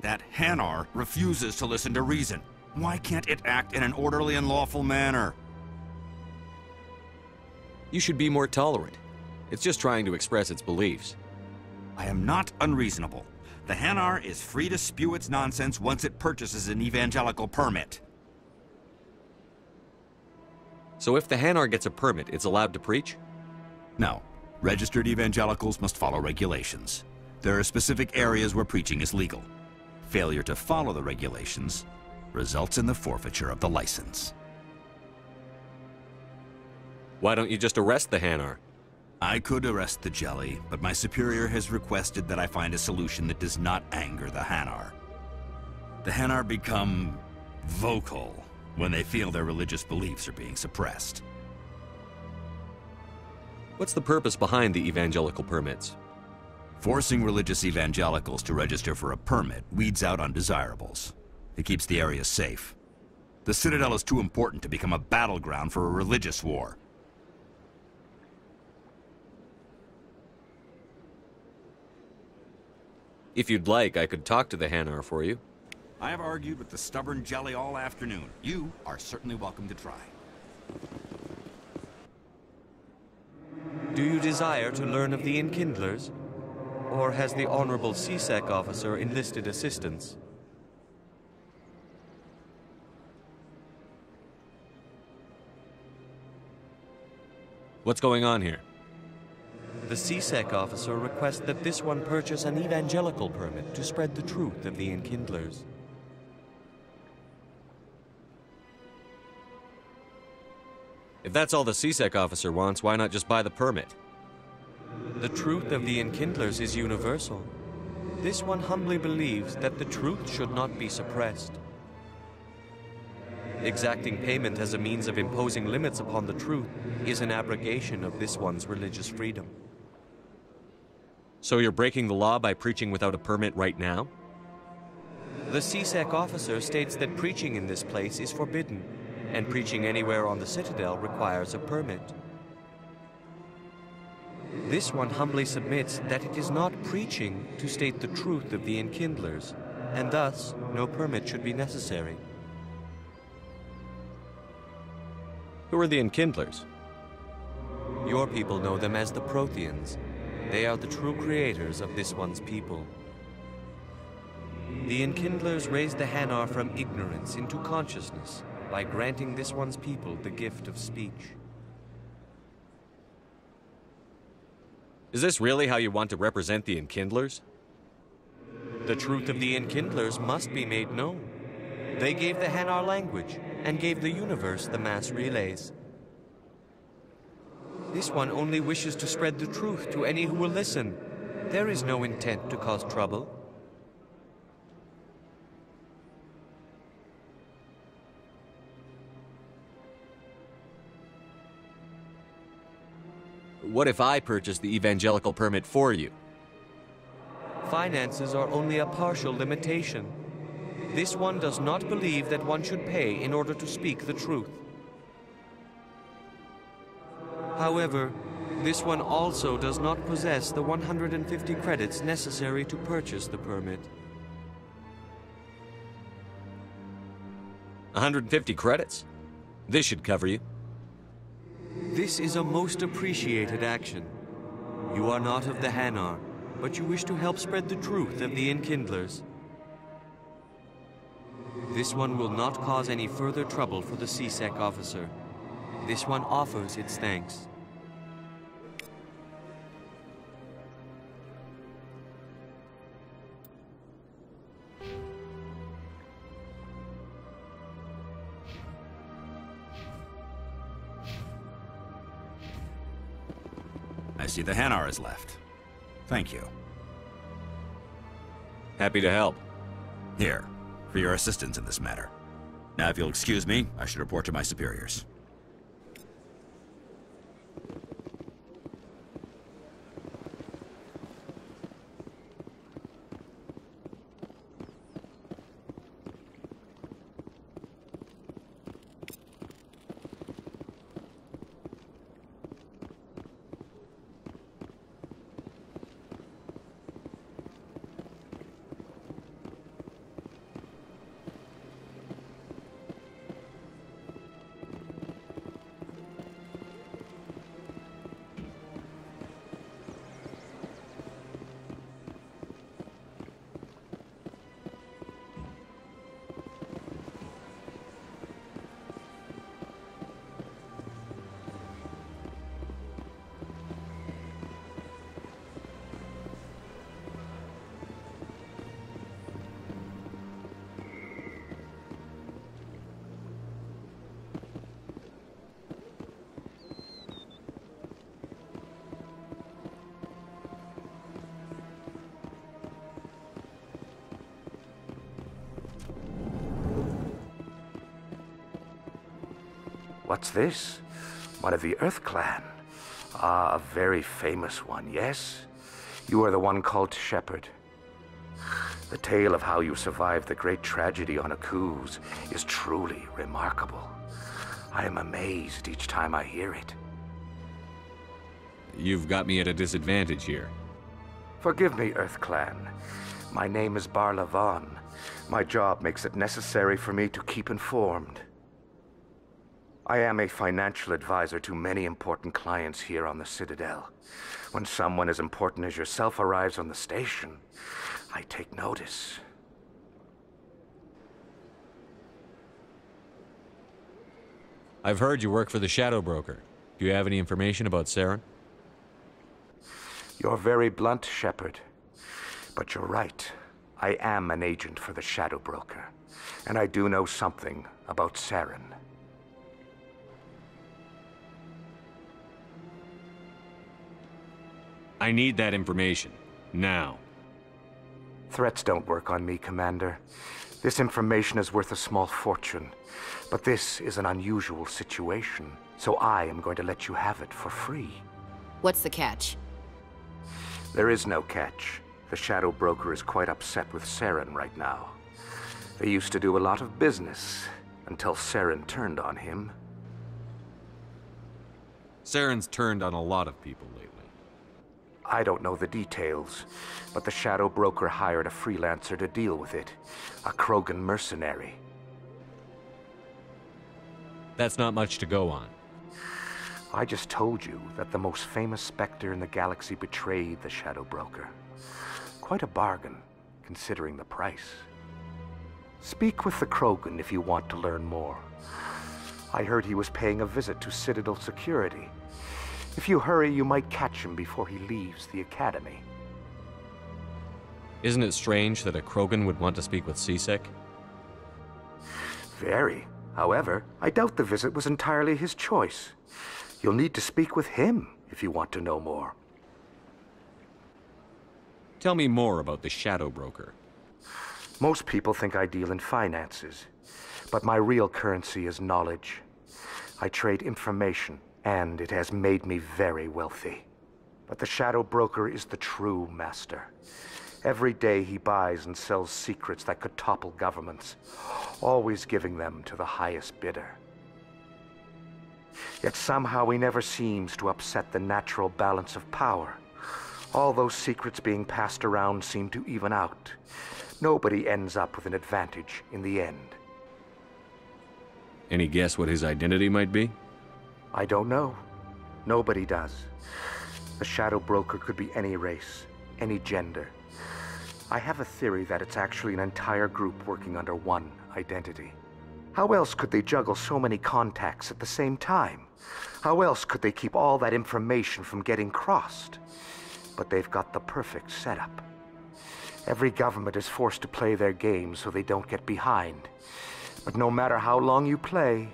That Hanar refuses to listen to reason. Why can't it act in an orderly and lawful manner? You should be more tolerant. It's just trying to express its beliefs. I am not unreasonable. The Hanar is free to spew its nonsense once it purchases an evangelical permit. So if the Hanar gets a permit, it's allowed to preach? No. Registered evangelicals must follow regulations. There are specific areas where preaching is legal. Failure to follow the regulations results in the forfeiture of the license. Why don't you just arrest the Hanar? I could arrest the jelly, but my superior has requested that I find a solution that does not anger the Hanar. The Hanar become vocal when they feel their religious beliefs are being suppressed. What's the purpose behind the evangelical permits? Forcing religious evangelicals to register for a permit weeds out undesirables. It keeps the area safe. The Citadel is too important to become a battleground for a religious war. If you'd like, I could talk to the Hanar for you. I have argued with the stubborn jelly all afternoon. You are certainly welcome to try. Do you desire to learn of the Enkindlers? Or has the Honorable CSEC officer enlisted assistance? What's going on here? The CSEC officer requests that this one purchase an evangelical permit to spread the truth of the Enkindlers. If that's all the CSEC officer wants, why not just buy the permit? The truth of the Enkindlers is universal. This one humbly believes that the truth should not be suppressed. Exacting payment as a means of imposing limits upon the truth is an abrogation of this one's religious freedom. So you're breaking the law by preaching without a permit right now? The CSEC officer states that preaching in this place is forbidden, and preaching anywhere on the Citadel requires a permit. This one humbly submits that it is not preaching to state the truth of the Enkindlers, and thus no permit should be necessary. Who are the Enkindlers? Your people know them as the Protheans. They are the true creators of this one's people. The Enkindlers raised the Hanar from ignorance into consciousness by granting this one's people the gift of speech. Is this really how you want to represent the Enkindlers? The truth of the Enkindlers must be made known. They gave the Hanar language and gave the universe the mass relays. This one only wishes to spread the truth to any who will listen. There is no intent to cause trouble. What if I purchase the evangelical permit for you? Finances are only a partial limitation. This one does not believe that one should pay in order to speak the truth. However, this one also does not possess the 150 credits necessary to purchase the permit. 150 credits? This should cover you. This is a most appreciated action. You are not of the Hanar, but you wish to help spread the truth of the Enkindlers. This one will not cause any further trouble for the CSEC officer. This one offers its thanks. I see the Hanar is left. Thank you. Happy to help. Here, for your assistance in this matter. Now, if you'll excuse me, I should report to my superiors. What's this? One of the Earth Clan. Ah, a very famous one, yes? You are the one called Shepard. The tale of how you survived the great tragedy on Akuz is truly remarkable. I am amazed each time I hear it. You've got me at a disadvantage here. Forgive me, Earth Clan. My name is Barla Vaughn. My job makes it necessary for me to keep informed. I am a financial advisor to many important clients here on the Citadel. When someone as important as yourself arrives on the station, I take notice. I've heard you work for the Shadow Broker. Do you have any information about Saren? You're very blunt, Shepard. But you're right. I am an agent for the Shadow Broker. And I do know something about Saren. I need that information. Now. Threats don't work on me, Commander. This information is worth a small fortune. But this is an unusual situation, so I am going to let you have it for free. What's the catch? There is no catch. The Shadow Broker is quite upset with Saren right now. They used to do a lot of business, until Saren turned on him. Saren's turned on a lot of people lately. I don't know the details, but the Shadow Broker hired a freelancer to deal with it. A Krogan mercenary. That's not much to go on. I just told you that the most famous Spectre in the galaxy betrayed the Shadow Broker. Quite a bargain, considering the price. Speak with the Krogan if you want to learn more. I heard he was paying a visit to Citadel security. If you hurry, you might catch him before he leaves the Academy. Isn't it strange that a Krogan would want to speak with C-Sec? Very. However, I doubt the visit was entirely his choice. You'll need to speak with him if you want to know more. Tell me more about the Shadow Broker. Most people think I deal in finances, but my real currency is knowledge. I trade information, and it has made me very wealthy. But the Shadow Broker is the true master. Every day he buys and sells secrets that could topple governments, always giving them to the highest bidder. Yet somehow he never seems to upset the natural balance of power. All those secrets being passed around seem to even out. Nobody ends up with an advantage in the end. Any guess what his identity might be? I don't know. Nobody does. The Shadow Broker could be any race, any gender. I have a theory that it's actually an entire group working under one identity. How else could they juggle so many contacts at the same time? How else could they keep all that information from getting crossed? But they've got the perfect setup. Every government is forced to play their game so they don't get behind. But no matter how long you play,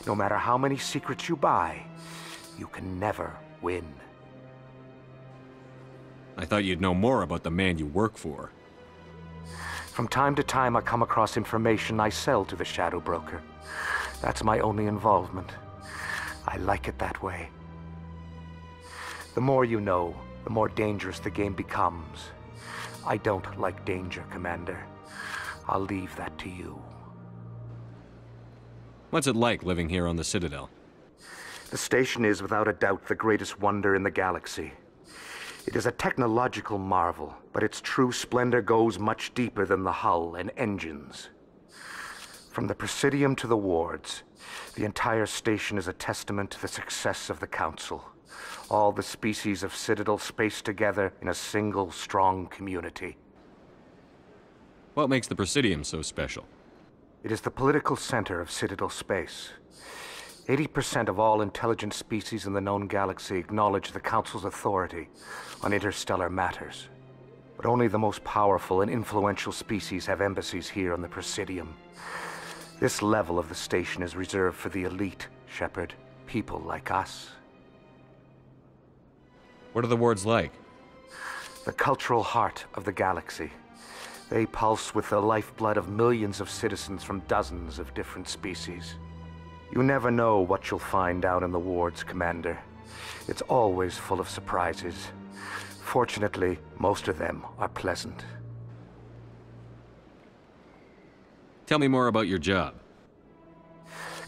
no matter how many secrets you buy, you can never win. I thought you'd know more about the man you work for. From time to time, I come across information I sell to the Shadow Broker. That's my only involvement. I like it that way. The more you know, the more dangerous the game becomes. I don't like danger, Commander. I'll leave that to you. What's it like living here on the Citadel? The station is without a doubt the greatest wonder in the galaxy. It is a technological marvel, but its true splendor goes much deeper than the hull and engines. From the Presidium to the wards, the entire station is a testament to the success of the Council. All the species of Citadel spaced together in a single, strong community. What makes the Presidium so special? It is the political center of Citadel space. 80% of all intelligent species in the known galaxy acknowledge the Council's authority on interstellar matters. But only the most powerful and influential species have embassies here on the Presidium. This level of the station is reserved for the elite, Shepard. People like us. What are the wards like? The cultural heart of the galaxy. They pulse with the lifeblood of millions of citizens from dozens of different species. You never know what you'll find out in the wards, Commander. It's always full of surprises. Fortunately, most of them are pleasant. Tell me more about your job.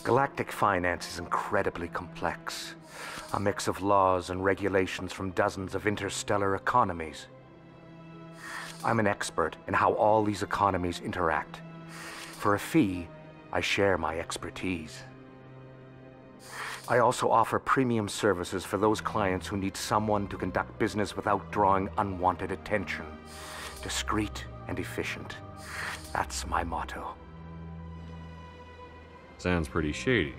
Galactic finance is incredibly complex. A mix of laws and regulations from dozens of interstellar economies. I'm an expert in how all these economies interact. For a fee, I share my expertise. I also offer premium services for those clients who need someone to conduct business without drawing unwanted attention. Discreet and efficient. That's my motto. Sounds pretty shady.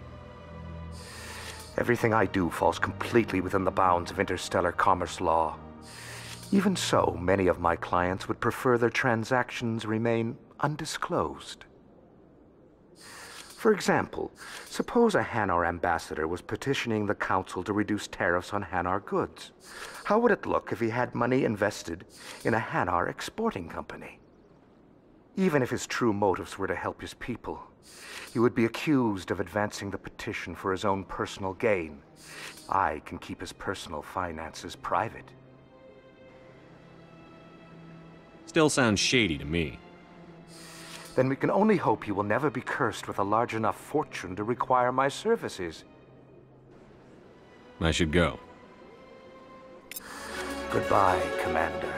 Everything I do falls completely within the bounds of interstellar commerce law. Even so, many of my clients would prefer their transactions remain undisclosed. For example, suppose a Hanar ambassador was petitioning the Council to reduce tariffs on Hanar goods. How would it look if he had money invested in a Hanar exporting company? Even if his true motives were to help his people, he would be accused of advancing the petition for his own personal gain. I can keep his personal finances private. Still sounds shady to me. Then we can only hope he will never be cursed with a large enough fortune to require my services. I should go. Goodbye, Commander.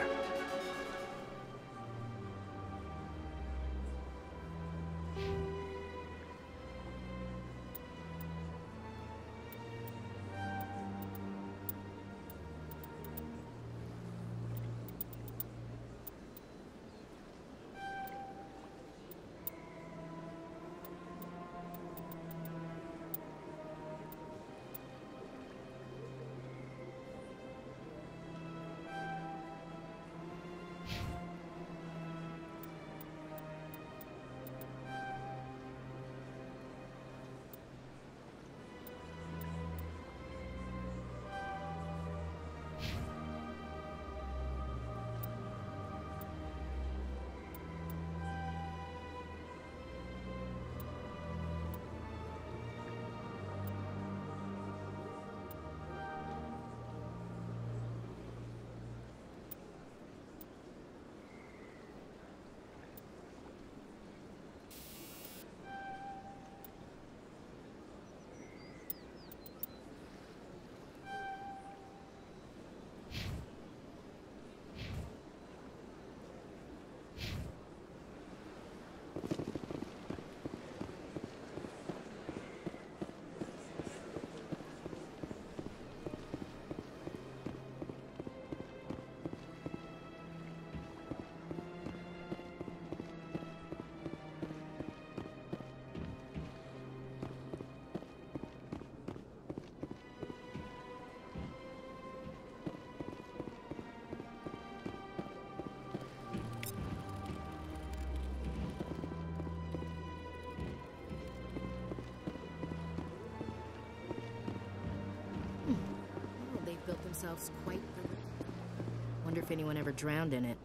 Themselves quite. Wonder if anyone ever drowned in it.